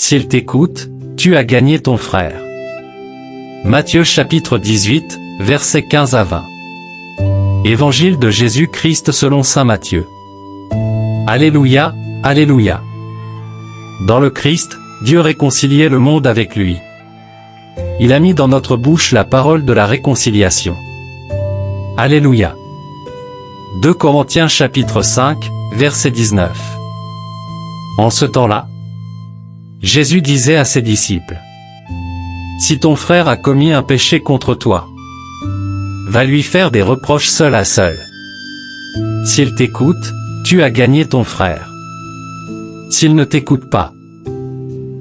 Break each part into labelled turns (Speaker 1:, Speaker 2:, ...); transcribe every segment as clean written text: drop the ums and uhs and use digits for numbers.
Speaker 1: S'il t'écoute, tu as gagné ton frère. Matthieu chapitre 18, versets 15 à 20. Évangile de Jésus-Christ selon saint Matthieu. Alléluia, Alléluia. Dans le Christ, Dieu réconciliait le monde avec lui. Il a mis dans notre bouche la parole de la réconciliation. Alléluia. 2 Corinthiens chapitre 5, verset 19. En ce temps-là, Jésus disait à ses disciples: Si ton frère a commis un péché contre toi, va lui faire des reproches seul à seul. S'il t'écoute, tu as gagné ton frère. S'il ne t'écoute pas,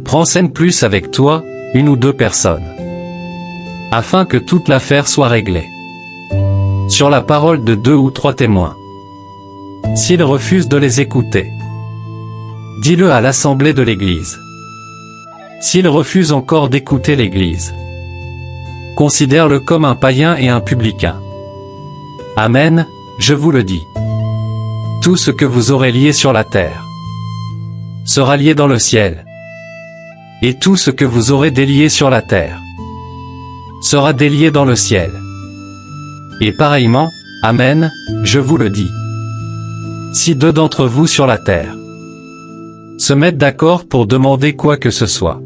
Speaker 1: prends scène plus avec toi, une ou deux personnes, afin que toute l'affaire soit réglée sur la parole de 2 ou 3 témoins. S'il refuse de les écouter, dis-le à l'assemblée de l'Église. S'il refuse encore d'écouter l'Église, considère-le comme un païen et un publicain. Amen, je vous le dis. Tout ce que vous aurez lié sur la terre sera lié dans le ciel, et tout ce que vous aurez délié sur la terre sera délié dans le ciel. Et pareillement, Amen, je vous le dis. Si 2 d'entre vous sur la terre se mettent d'accord pour demander quoi que ce soit,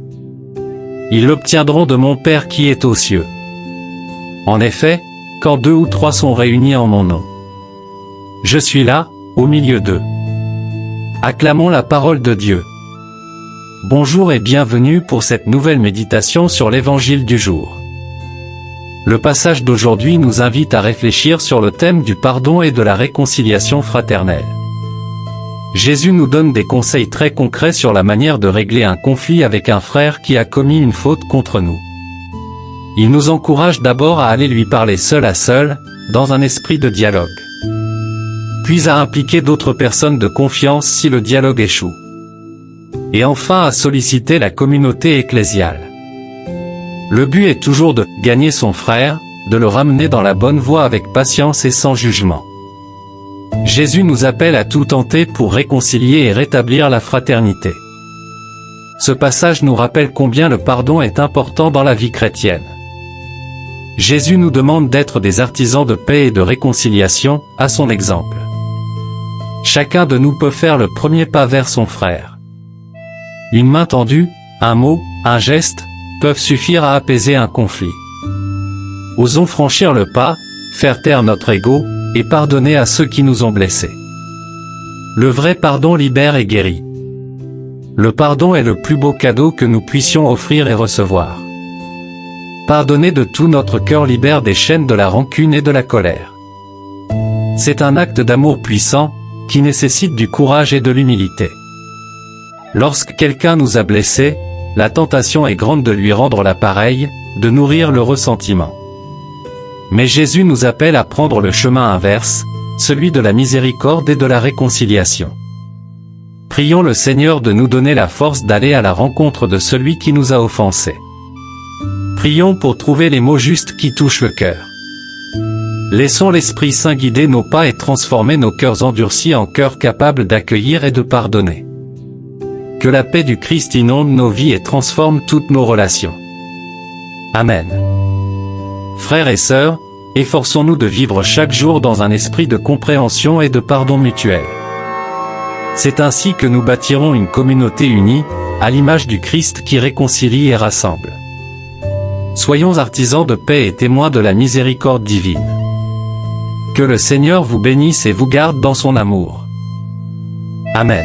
Speaker 1: ils l'obtiendront de mon Père qui est aux cieux. En effet, quand 2 ou 3 sont réunis en mon nom, je suis là, au milieu d'eux. Acclamons la parole de Dieu. Bonjour et bienvenue pour cette nouvelle méditation sur l'Évangile du jour. Le passage d'aujourd'hui nous invite à réfléchir sur le thème du pardon et de la réconciliation fraternelle. Jésus nous donne des conseils très concrets sur la manière de régler un conflit avec un frère qui a commis une faute contre nous. Il nous encourage d'abord à aller lui parler seul à seul, dans un esprit de dialogue, puis à impliquer d'autres personnes de confiance si le dialogue échoue, et enfin à solliciter la communauté ecclésiale. Le but est toujours de gagner son frère, de le ramener dans la bonne voie avec patience et sans jugement. Jésus nous appelle à tout tenter pour réconcilier et rétablir la fraternité. Ce passage nous rappelle combien le pardon est important dans la vie chrétienne. Jésus nous demande d'être des artisans de paix et de réconciliation, à son exemple. Chacun de nous peut faire le premier pas vers son frère. Une main tendue, un mot, un geste, peuvent suffire à apaiser un conflit. Osons franchir le pas, faire taire notre ego, et pardonner à ceux qui nous ont blessés. Le vrai pardon libère et guérit. Le pardon est le plus beau cadeau que nous puissions offrir et recevoir. Pardonner de tout notre cœur libère des chaînes de la rancune et de la colère. C'est un acte d'amour puissant, qui nécessite du courage et de l'humilité. Lorsque quelqu'un nous a blessés, la tentation est grande de lui rendre l'appareil, de nourrir le ressentiment. Mais Jésus nous appelle à prendre le chemin inverse, celui de la miséricorde et de la réconciliation. Prions le Seigneur de nous donner la force d'aller à la rencontre de celui qui nous a offensés. Prions pour trouver les mots justes qui touchent le cœur. Laissons l'Esprit Saint guider nos pas et transformer nos cœurs endurcis en cœurs capables d'accueillir et de pardonner. Que la paix du Christ inonde nos vies et transforme toutes nos relations. Amen. Frères et sœurs, efforçons-nous de vivre chaque jour dans un esprit de compréhension et de pardon mutuel. C'est ainsi que nous bâtirons une communauté unie, à l'image du Christ qui réconcilie et rassemble. Soyons artisans de paix et témoins de la miséricorde divine. Que le Seigneur vous bénisse et vous garde dans son amour. Amen.